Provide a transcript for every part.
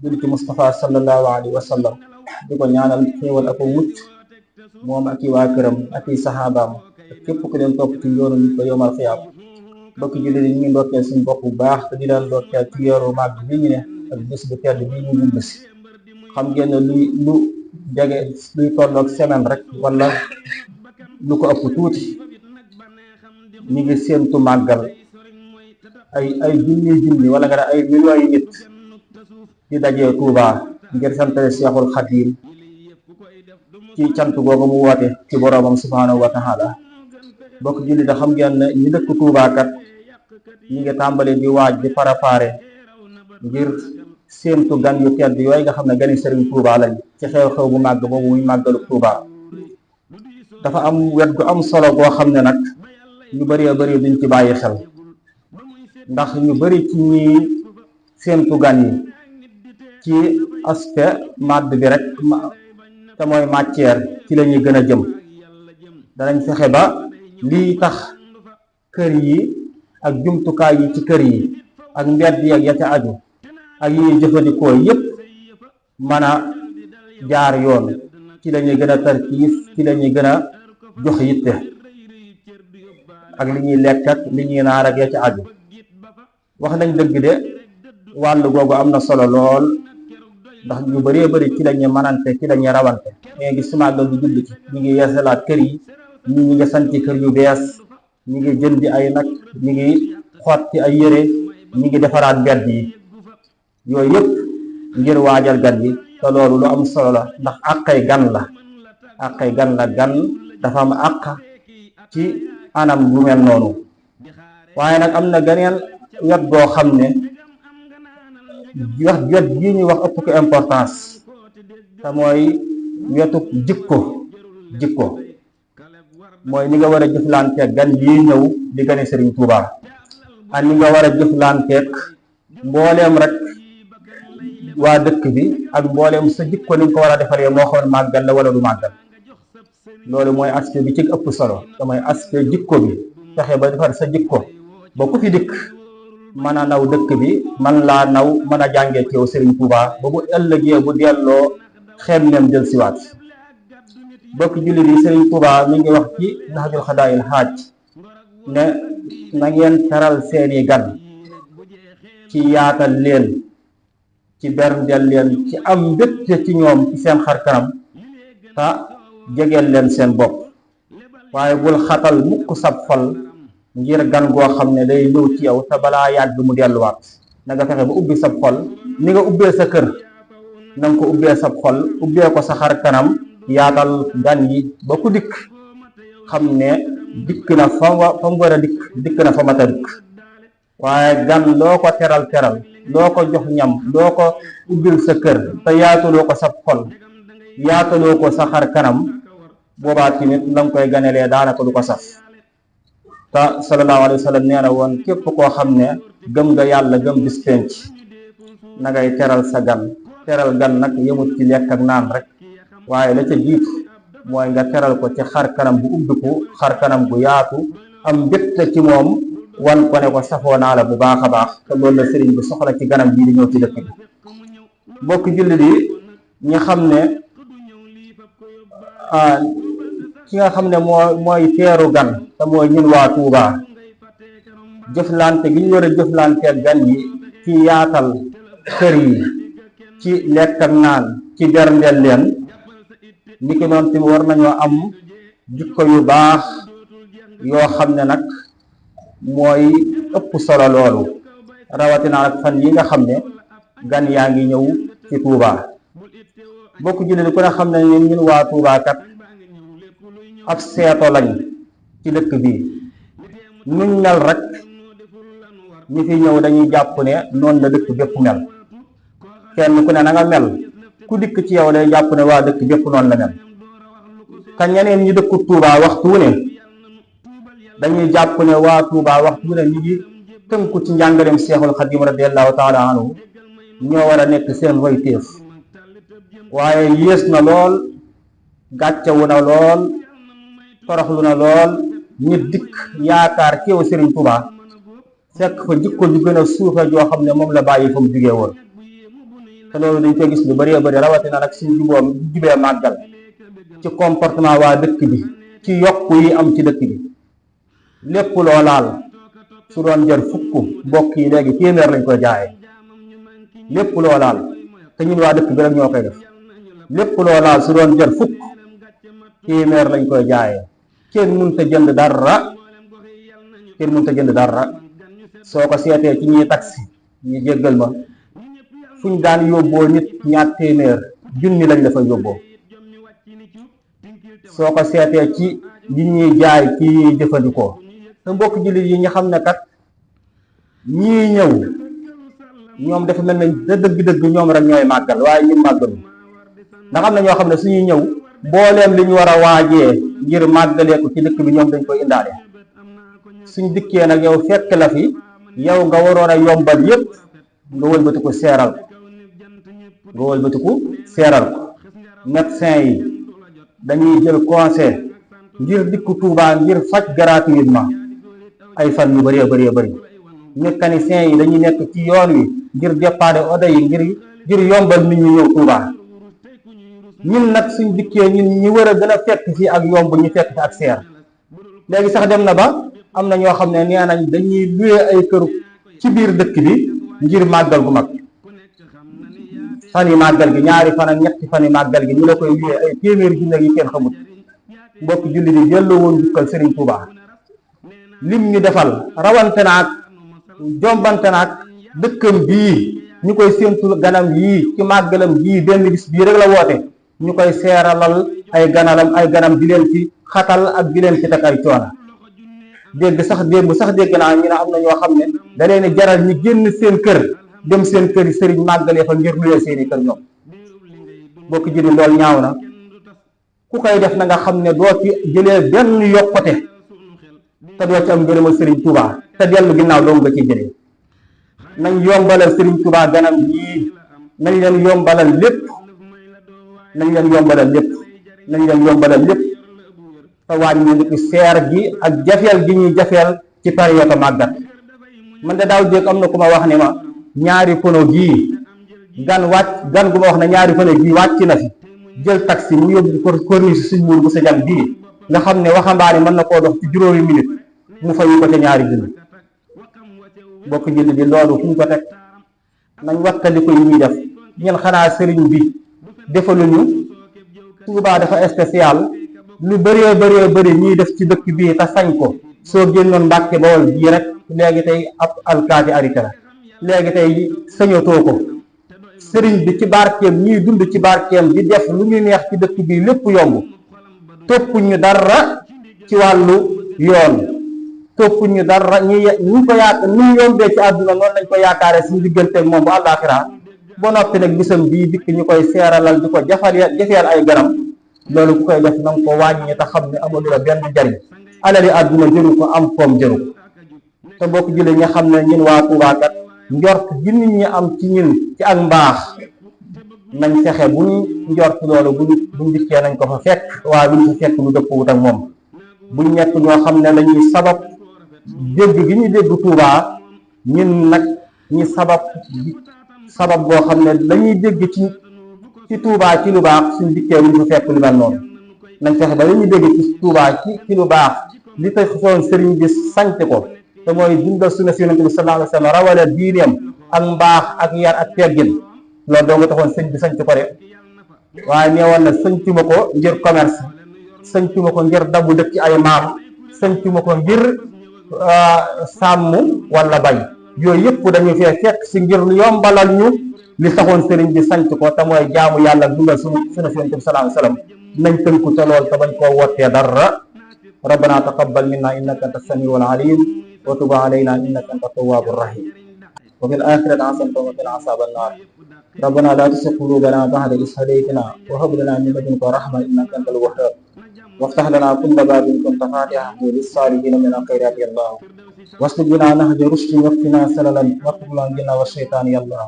julli ci Mustafa sallallahu alayhi wa sallam di ko ñaanal xéewal ak mucc moom ak i waa këram ak i saxaabaam ak képp ku leen topp ci yoonu ba yowmal xiyaam. mbokk julli di ñu ngi ndokkeel suñu bopp bu baax te di leen ndokkeel ci weeru màgg bi ñu ne ak bés bu tedd bii ñu jublu si. xam ngeen ne lu jege luy tolloog semaine rek wala lu ko ëpp tuuti ñu ngi séentu màggal ay junni wala nga ne ay millions yi nit di dajee Touba ngir santale Seexul Xadiim ci cant googu mu woote ci boroomam subhaanahu wa taala. bokk julli da xam ngeen ne ñi dëkk Touba kat ñi ngi tàmbale di waaj di préparer ngir séentu gan yu tedd yooyu nga xam ne gani Sëriñ Touba lañ ci xew-xew bu màgg boobu muy màggalu Touba. dafa am wet gu am solo goo xam ne nag ñu bëree bëri duñ ci bàyyi xel ndax ñu bëri ci ñi séentu gan yi ci aspect madd bi rek te mooy matière ci la ñuy gën a jëm. danañ fexe ba lii tax kër yi ak jumtukaay yi ci kër yi ak mbedd yi ak ya ca aju ak yi ñuy jëfandikoo yépp mën a jaar yoon ci la ñuy gën a tarkiis ci la ñuy gën a jox yitte ak li ñuy lekk ak li ñuy naar ak ya ca aju. wax nañ dëgg de wàll googu am na solo lool ndax ñu bëree bëri ci la ñuy manante ci la ñuy rawante mais gis màggal di jublu ci ñu ngi yeesalaat kër yi ñi ngi santi kër yu bees ñi ngi jëndi ay nag ñi ngi xotti ay yére ñi ngi defaraat mbedd yi yooyu yëpp ngir waajal gan yi te loolu lu am solo la ndax àqay gan la gan dafa am àq ci anam bu mel noonu. waaye nag am na geneen wet goo xam ne wet bii ñuy wax ëpp ko importance te mooy wetu jikko mooy ni nga war a jëflanteeg gan yi ñëw di gane Sëriñ Touba ak ni nga war a jëflanteeg mbooleem rek waa dëkk bi ak mbooleem sa jikko ni nga ko war a defaree moo xam màggal la wala du màggal. loolu mooy aspect bi ci ëpp solo te mooy aspect jikko bi fexe ba defar sa jikko ba ku fi dikk mën a naw dëkk bi man laa naw mën a jàngee ci yow Sëriñ Touba ba bu ëllëgee bu delloo xemmeem jël siwaat. bokk julli bi Sëriñ Touba mi ngi wax ci Nahjul Xadaayil Haaj ne na ngeen teral seeni gan ci yaatal leen ci berndeel leen ci am mbégte ci ñoom ci seen xar kanam te jegeel leen seen bopp waaye bul xatal mukk sab xol ngir gan goo xam ne day ñëw ci yow te balaa yàgg mu delluwaat. na nga fexe ba ubbi sab xol ni nga ubbee sa kër na nga ko ubbee sab xol ubbee ko sa xar kanam yaatal gan yi ba ku dikk xam ne dikk na fa mu war a dikk na fa mat a dikk. waaye gan loo ko teral loo ko jox ñam loo ko ubbil sa kër te yaataloo ko sab xol yaataloo ko sa xar kanam boobaa tamit la nga koy ganelee daanaka du ko saf. te sallallahu alayhi wa sallam nee na woon képp koo xam ne gëm nga yàlla gëm bis penc na ngay teral sa gan. teral gan nag yemut ci lekk ak naan rek waaye la ca jiitu mooy nga teral ko ci xar kanam bu ubbiku xar kanam bu yaatu am mbégte ci moom wan ko ne ko safoo naa la bu baax a baax te loolu la sëriñ bi soxla ci ganam bii di ñëw ci dëkk bi. mbokk jullit yi ñi xam ne ki nga xam ne mooy teeru gan te mooy ñun waa Touba jëflante gi ñu war a jëflante gan yi ci yaatal kër yi ci lekk ak naan ci berndeel leen ni ki noonu tamit war nañoo am jikko yu baax yoo xam ne nag mooy ëpp solo loolu rawatina ak fan yi nga xam ne gan yaa ngi ñëw ci Touba. bokk jullit ku ne xam ne ñun waa Touba kat ab seeto lañ ci dëkk bi nuñ mel rek ñi fi ñëw dañuy jàpp ne noonu la dëkk bépp mel. kenn ku ne na nga mel ku dikk ci yow day jàpp ne waa dëkk bépp noonu la mel. ka ñeneen ñi dëkku Touba waxtu wu ne dañuy jàpp ne waa Touba waxtu wu ne ñu ngi tënku ci njàngaleem Seexul Xadiim radiyallahu taala anhu ñoo war a nekk seen royteef. waaye yées na lool gàccewu na lool toroxlu na lool nit dikk yaakaar ci yow Sëriñ Touba fekk fa jikko ju gën a suufe joo xam ne moom la bàyyi fa mu jugee woon. te loolu dañ koy gis lu bëree bëri rawatina nag suñ jubee màggal ci comportement waa dëkk bi ci yokku yi am ci dëkk bi lépp loo laal su doon jar fukk bokk yi léegi téeméer lañ koy jaayee lépp loo laal te ñun waa dëkk bi rek ñoo koy def lépp loo laal su doon jar fukk téeméer lañ koy jaayee kenn mënta jënd dara soo ko seetee ci ñuy taxi ñu jéggal ma fuñ daan yóbboo nit ñaar téeméer junni lañ la fa yóbboo soo ko seetee ci li ñuy jaay ci ñuy jëfandikoo te mbokk jullit yi ñu xam ne kat ñii ñëw ñoom dafa mel ne dëgg-dëgg ñoom rek ñooy màggal waaye ñu màggalu ndax am na ñoo xam ne suñuy ñëw booleem li ñu war a waajee ngir màggalee ko ci dëkk bi ñoom dañ koy indaale suñ dikkee nag yow fekk la fi yow nga waroon a yombal yépp nga wëlbatiku seeral ko médecin yi dañuy jël conseil ngir dikku Touba ngir faj gratuitement ay fan yu bëree bëri mécanicien yi dañuy nekk ci yoon wi ngir dépanner oto yi ngir yombal nit ñi ñëw Touba ñun nag suñ dikkee ñun ñi war a gën a fekk fii ak yomb ñu fekk fi ak seer léegi sax dem na ba am na ñoo xam ne nee nañ dañuy luye ay kër ci biir dëkk bi ngir màggal gu mag fan yi màggal gi ñaari fan ak ñetti fan yi màggal gi ñu la koy luye ay téeméeri junne yi kenn xamut mbokk julli di delloo woon jukkal Serigne Touba lim ñu defal rawante naag jombante naag dëkkam bii ñu koy séentu ganam yii ci màggalam bii benn bis bii rek la woote ñu koy seeralal ay ganam di leen ci xatal ak di leen ci teg ay coono dégg naa ñu ne am na ñoo xam ne da leen jaral ñu génn seen kër dem seen kër yi sëriñ màggalee fa ngir luyee seeni kër ñoom bokk jëri lool ñaaw na ku koy def na nga xam ne doo ci jëlee benn yokkute te doo ci am ngërëmal sëriñ Touba te dellu ginnaaw doo nga ci jëlee nañ yombalal sëriñ Touba ganam yii nañ leen yombalal lépp te wàññi ngi seer gi ak jafeel gi ñuy jafeel ci période màggat man de daaw jéeg am na ku ma wax ne ma ñaari pono gii gan gu ma wax ne ñaari pono gii wàcc na fi jël taxi mu yóbbu corniche suñ muur bu sa jàng bii nga xam ne waxambaane mën na koo dox ci juróomi minute mu fayu ko ca ñaari junni bokk jënd bi loolu fu ñu ko teg nañ wattali ko yi ñuy def ñeen xanaa sëriñ bi defaluñu Touba dafa spécial lu bëree ñuy def ci dëkk bii te sañ ko soo génnoon Mbàkke Bawol bii rek léegi tey ab alkaati arrêté la léegi tey sañatoo ko sëriñ bi ci barkeem ñuy dund ci barkeem di def lu ñu neex ci dëkk bii lépp yomb toppuñu dara ci wàllu yoon toppuñu dara ñu ko yaakaar ñu yombee ci àdduna noonu lañ ko yaakaaree suñu digganteeg moom bu àllaaxira ba noppi nag bisam bii dikk ñu koy seeralal di ko jafeel ay garam loolu ku koy def na nga ko wàññi te xam ne amalu la benn njariñ alali àdduna jëru ko am koom jëru ko te bokk jële ña xam ne ñun waa Touba kat njort gi nit ñi am ci ñun ci ak mbaax nañ fexe buñ njort loolu buñ dikkee nañ ko fa fekk waaye buñ fa fekk lu dëpp wut ak moom buñ nekk ñoo xam ne dañuy sabab dégg gi ñu dégg Touba ñun nag ñi sabab boo xam ne dañuy dégg ci Touba ci lu baax suñ dikkee luñ fa fekk lu mel noonu nañ fexe ba dañuy dégg ci Touba ci lu baax li tax soon sëriñ bi sant ko te mooy dundal sunna si Yonent bi sallallahu alayhi wa sallam rawale diineem ak mbaax ak yar ak teggin loolu doo nga taxoon sëñ bi sant ko de waaye neewoon na sëñtuma ko ngir commerce sëñtuma ko ngir dabu dëkk ci ay maam sëñtuma ko ngir sàmm wala bay yooyu yëpp dañu fee fekk si ngir yombalal ñu li taxoon sëriñ bi sant ko te mooy jaamu yàlla dundal sunna si Yonent bi sallallahu alayhi wa sallam nañ tënku ca lool te bañ koo wottee dara rabbana taqabbal minna innaka anta samiul alim wa tub alayna innaka anta tawwabur rahim wa fil akhirati hasanatan wa qina azaban nar rabbana la tuzigh qulubana ba'da idh hadaytana wa hab lana min ladunka rahmatan innaka antal wahhab وافتح لنا كل باب كنت فاتحه للصالحين من الخيرات يا الله واسلك بنا نهج رشد واكفنا سللا واكف لنا الجن والشيطان يا الله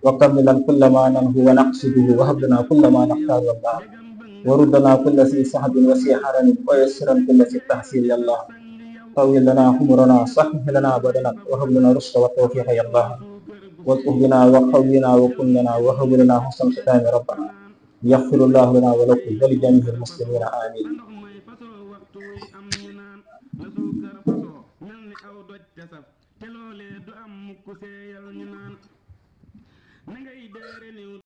وكمل كل ما ننهو ونقصده وهب لنا كل ما نختار يا الله وردنا كل ذي صحب وسي حرم ويسرا كل ذي تحصيل يا الله طول لنا عمرنا صحح لنا بدنا وهب لنا رشد والتوفيق يا الله والطف بنا واقف بنا وكن لنا وهب لنا حسن ختام ربنا يغفر الله لنا ولكم ولجميع المسلمين آمين